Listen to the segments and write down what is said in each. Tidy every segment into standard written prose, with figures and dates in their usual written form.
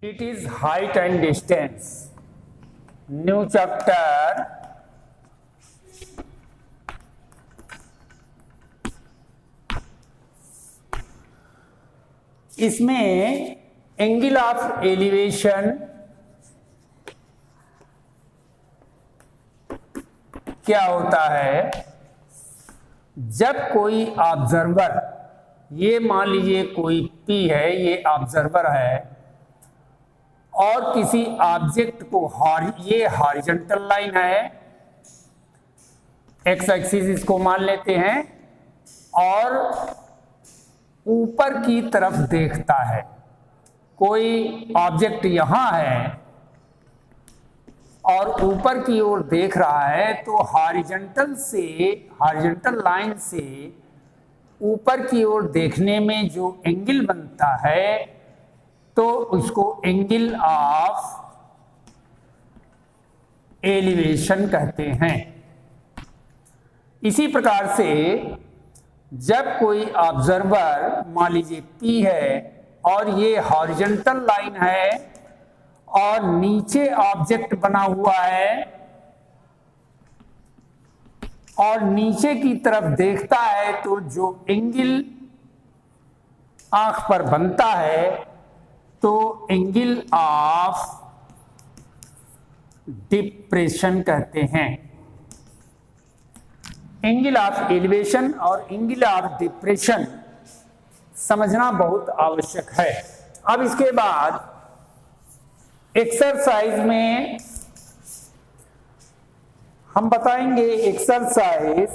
It is height and distance. New chapter. इसमें angle of elevation क्या होता है? जब कोई ऑब्जर्वर, ये मान लीजिए कोई P है, ये ऑब्जर्वर है और किसी ऑब्जेक्ट को ये हॉरिजॉन्टल लाइन है, एक्स एक्सिस इसको मान लेते हैं, और ऊपर की तरफ देखता है। कोई ऑब्जेक्ट यहां है और ऊपर की ओर देख रहा है, तो हॉरिजॉन्टल लाइन से ऊपर की ओर देखने में जो एंगल बनता है तो उसको एंगल ऑफ एलिवेशन कहते हैं। इसी प्रकार से जब कोई ऑब्जर्वर मान लीजिए P है और ये हॉरिजॉन्टल लाइन है और नीचे ऑब्जेक्ट बना हुआ है और नीचे की तरफ देखता है, तो जो एंगल आंख पर बनता है तो एंगल ऑफ डिप्रेशन कहते हैं। एंगल ऑफ एलिवेशन और एंगल ऑफ डिप्रेशन समझना बहुत आवश्यक है। अब इसके बाद एक्सरसाइज में हम बताएंगे exercise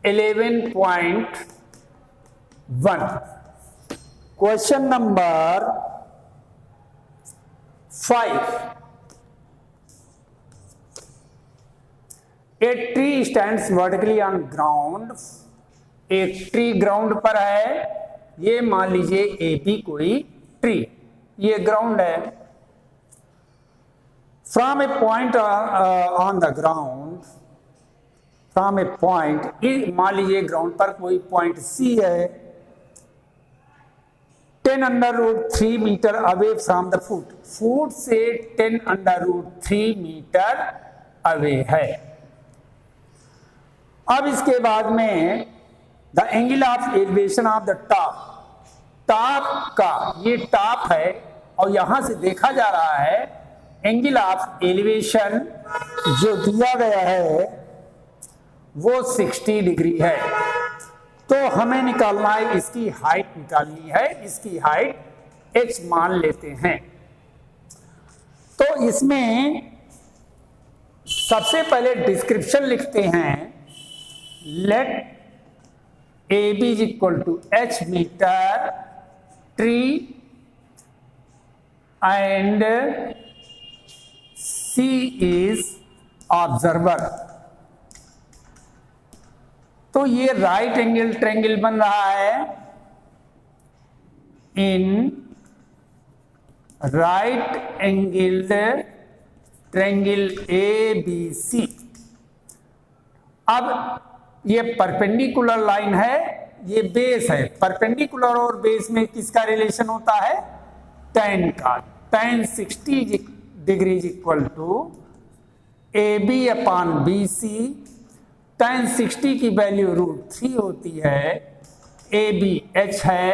11.1 question number 5। A tree stands vertically on ground. एक ट्री ग्राउंड पर है, ये मान लीजिए AP कोई ट्री, ये ग्राउंड है। From a point on the ground, from a point, मान लीजिए ग्राउंड पर कोई पॉइंट C है, 10√3 meter away from the foot. Foot से 10√3 मीटर अवे है। अब इसके बाद में the angle of elevation of the top, top का, ये टॉप है और यहां से देखा जा रहा है एंगल ऑफ एलिवेशन जो दिया गया है वो 60 डिग्री है। तो हमें निकालना है, इसकी हाइट निकालनी है। इसकी हाइट h मान लेते हैं। तो इसमें सबसे पहले डिस्क्रिप्शन लिखते हैं, late AB is equal to h meter tree and C is observer। तो ये राइट एंगल ट्रायंगल बन रहा है। In right angle triangle ABC। अब ये परपेंडिकुलर लाइन है, ये बेस है। परपेंडिकुलर और बेस में किसका रिलेशन होता है? tan का। tan 60 degree is equal to AB upon BC। tan 60 की वैल्यू √3 होती है, AB h है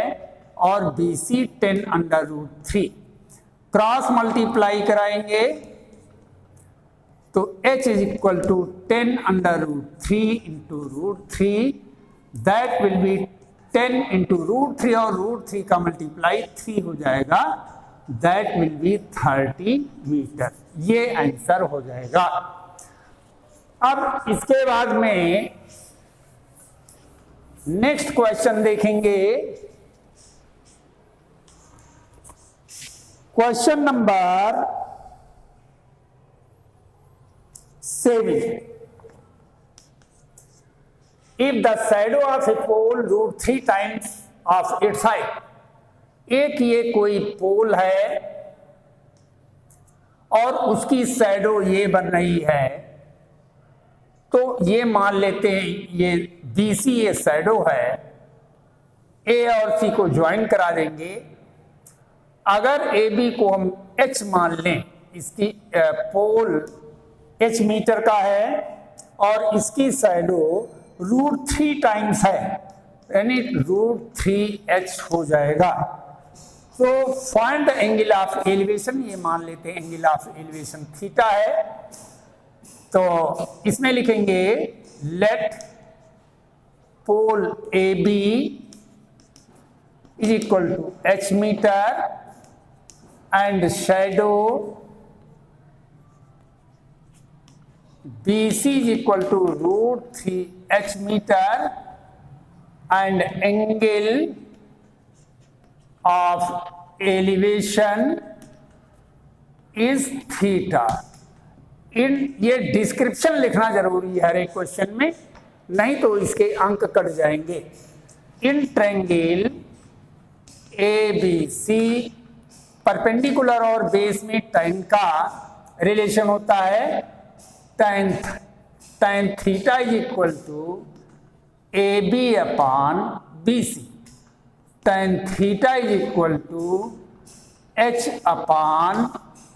और BC 10√3। क्रॉस मल्टीप्लाई कराएंगे तो h is equal to 10√3 into √3, that will be 10 into √3 और √3 का मल्टीप्लाई 3 हो जाएगा, दैट विल बी 30 मीटर। ये आंसर हो जाएगा। अब इसके बाद में नेक्स्ट क्वेश्चन देखेंगे, question number 7। If the shadow of a pole √3 times of its height, एक ये कोई पोल है और उसकी शैडो ये बन रही है, तो ये मान लेते हैं ये BC ये शैडो है, A और C को ज्वाइन करा देंगे अगर ए बी को हम h मान लें, इसकी पोल h मीटर का है और इसकी शैडो √3 टाइम्स है, यानी √3h हो जाएगा। तो find the angle of elevation, ये मान लेते हैं एंगल ऑफ एलिवेशन थीटा है। तो इसमें लिखेंगे let pole A B is equal to h meter and shadow BC is equal to √3h meter and angle of elevation is theta। ये description लिखना जरूरी है हर एक क्वेश्चन में, नहीं तो इसके अंक कट जाएंगे। इन ट्रायंगल ABC परपेंडिकुलर और बेस में tan का रिलेशन होता है tan theta is equal to AB upon BC। tan theta is equal to H upon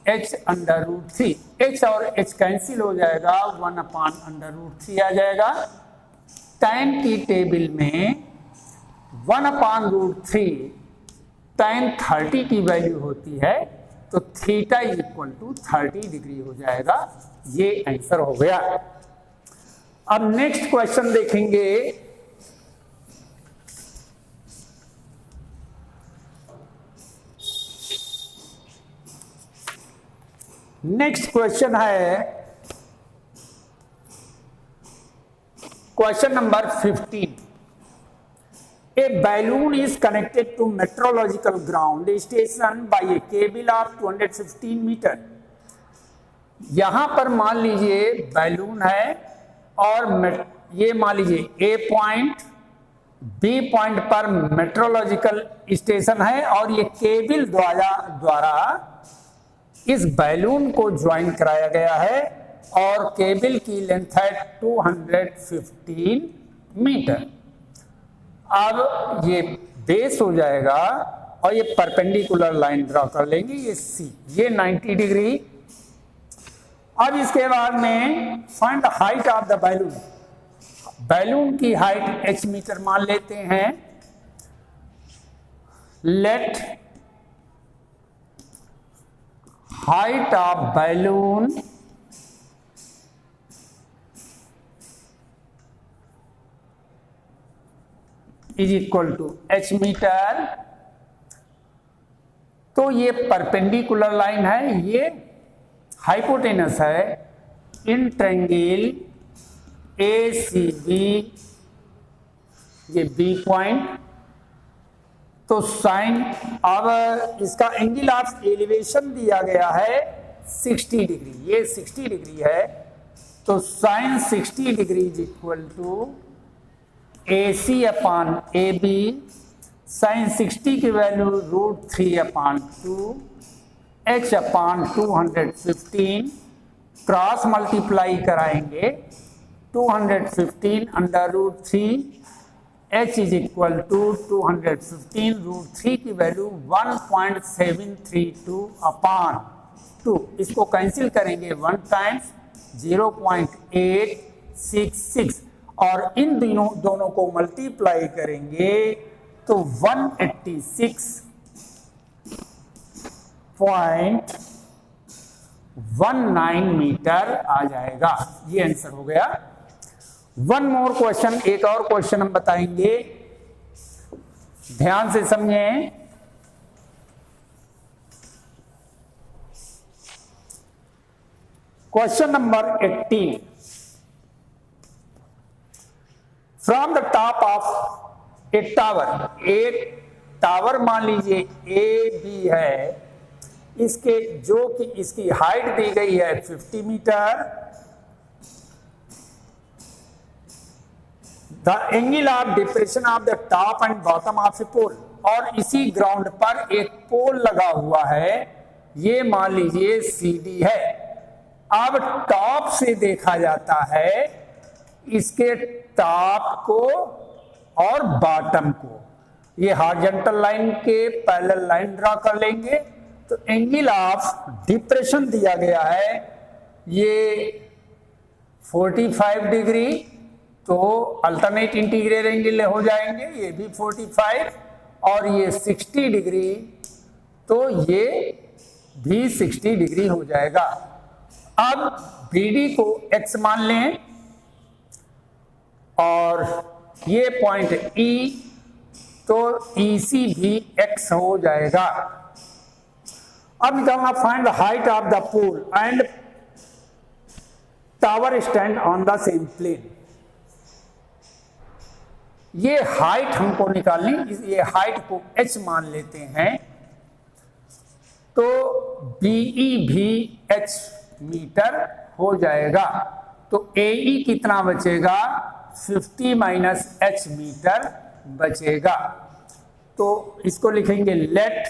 H under √3। H और H कैंसिल हो जाएगा, 1 अपॉन अंडर √3 आ जाएगा। tan की टेबल में 1 अपॉन √3 tan 30 की वैल्यू होती है, तो theta is equal to 30 degree हो जाएगा। ये आंसर हो गया। अब नेक्स्ट क्वेश्चन देखेंगे। नेक्स्ट क्वेश्चन है question number 15। A balloon is connected to meteorological ground station by a cable of 215 meter. यहां पर मान लीजिए बैलून है और ये मान लीजिए A पॉइंट B पॉइंट पर मेट्रोलॉजिकल स्टेशन है और ये केबल द्वारा इस बैलून को ज्वाइन कराया गया है और केबल की लेंथ है 215 मीटर। अब ये बेस हो जाएगा और ये परपेंडिकुलर लाइन ड्रॉ कर लेंगे, ये C, ये 90 डिग्री। अब इसके बाद में find the height of the balloon. Balloon की हाइट h मीटर मान लेते हैं। Let height of balloon is equal to h meter. तो ये परपेंडिकुलर लाइन है, ये हाइपोटेनस है इन ट्रायंगल ACB, ये B पॉइंट। तो साइन, अब इसका एंगल ऑफ एलिवेशन दिया गया है 60 डिग्री, ये 60 डिग्री है। तो sine 60 degree is equal to AC upon AB। Sine 60 की वैल्यू √3 upon 2 H upon 215, cross multiply कराएंगे 215 under √3, H is equal to 215 √3 की वैल्यू 1.732 अपॉन 2। इसको कैंसिल करेंगे 1 टाइम्स 0.866 और इन दोनों को मल्टीप्लाई करेंगे तो 186.19 मीटर आ जाएगा। ये आंसर हो गया। वन मोर क्वेश्चन, एक और क्वेश्चन हम बताएंगे, ध्यान से समझें। Question number 18। From the top of A tower, एक टावर मान लीजिए AB है, इसके जो कि इसकी हाइट दी गई है 50 metre. The angle of depression of the top and bottom of a pole, और इसी ग्राउंड पर एक पोल लगा हुआ है, ये मान लीजिए CD है। अब टॉप से देखा जाता है इसके टॉप को और बॉटम को, ये हॉरिजॉन्टल लाइन के पैरेलल लाइन ड्रा कर लेंगे। तो एंगल ऑफ डिप्रेशन दिया गया है ये 45 डिग्री, तो अल्टरनेट इंटीग्रल एंगल हो जाएंगे, ये भी 45 और ये 60 डिग्री, तो ये भी 60 डिग्री हो जाएगा। अब BD को x मान लें और ये पॉइंट E, तो EC भी x हो जाएगा। अब निकालना find the height of the pole and tower stand on the same plane. ये हाइट हमको निकालनी, ये हाइट को h मान लेते हैं, तो BE भी h मीटर हो जाएगा। तो AE कितना बचेगा, 50 माइनस h मीटर बचेगा। तो इसको लिखेंगे let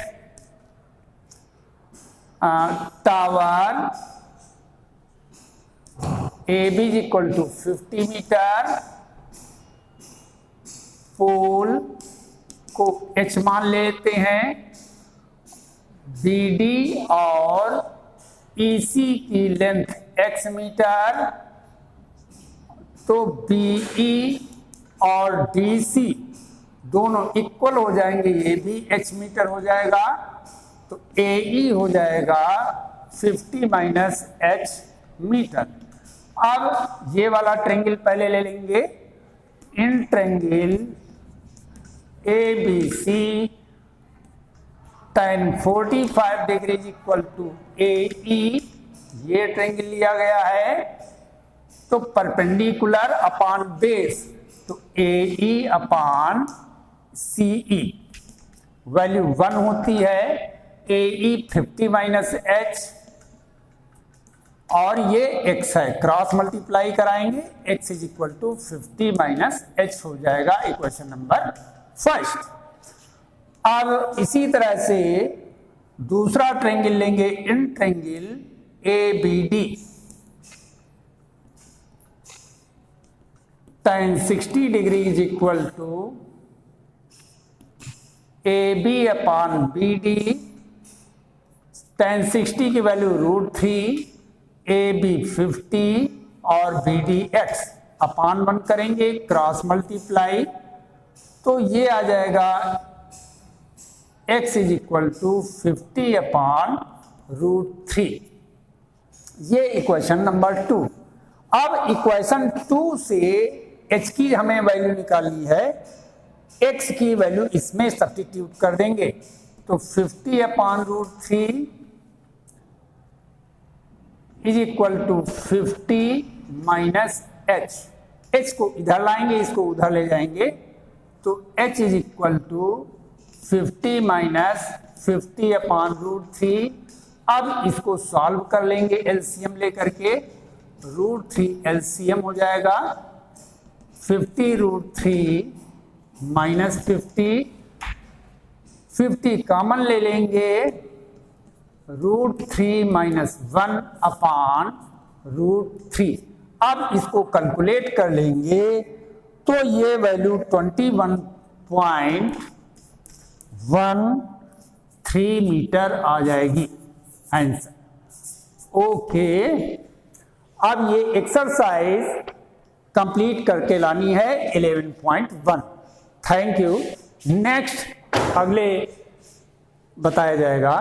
tower AB is equal to 50 metre, pole को h मान लेते हैं, BD और EC की लेंथ x मीटर, तो BE और DC दोनों इक्वल हो जाएंगे, ये भी h मीटर हो जाएगा, तो AE हो जाएगा 50 माइनस h मीटर। अब ये वाला ट्रायंगल पहले ले लेंगे, in triangle ABC tan 45 degree equal to AE, ये ट्रायंगल लिया गया है, तो परपेंडिकुलर अपॉन बेस, तो AE अपॉन CE वैल्यू 1 होती है, AE 50 माइनस h और ये x है, क्रॉस मल्टीप्लाई कराएंगे, x is equal to 50 minus h हो जाएगा, इक्वेशन नंबर फर्स्ट। अब इसी तरह से दूसरा ट्रायंगल लेंगे, in triangle ABD tan 60 degree is equal to AB upon BD, tan 60 की वैल्यू √3, AB 50 और BD x अपॉन 1 करेंगे, क्रॉस मल्टीप्लाई, तो ये आ जाएगा x is equal to 50 upon √3, ये इक्वेशन नंबर 2। अब इक्वेशन 2 से h की हमें वैल्यू निकालनी है, x की वैल्यू इसमें सब्स्टिट्यूट कर देंगे, तो 50 upon √3 is equal to 50 minus h, h को इधर लाएंगे, इसको उधर ले जाएंगे, तो h is equal to 50 minus 50 upon √3। अब इसको सॉल्व कर लेंगे एलसीएम लेकर के, √3 एलसीएम हो जाएगा, 50 √3 माइनस 50 कॉमन ले लेंगे, √3 माइनस 1 अपॉन √3। अब इसको कैलकुलेट कर लेंगे, तो ये वैल्यू 21.13 मीटर आ जाएगी आंसर। ओके, अब ये एक्सरसाइज कंप्लीट करके लानी है 11.1। Thank you. नेक्स्ट अगले बताया जाएगा।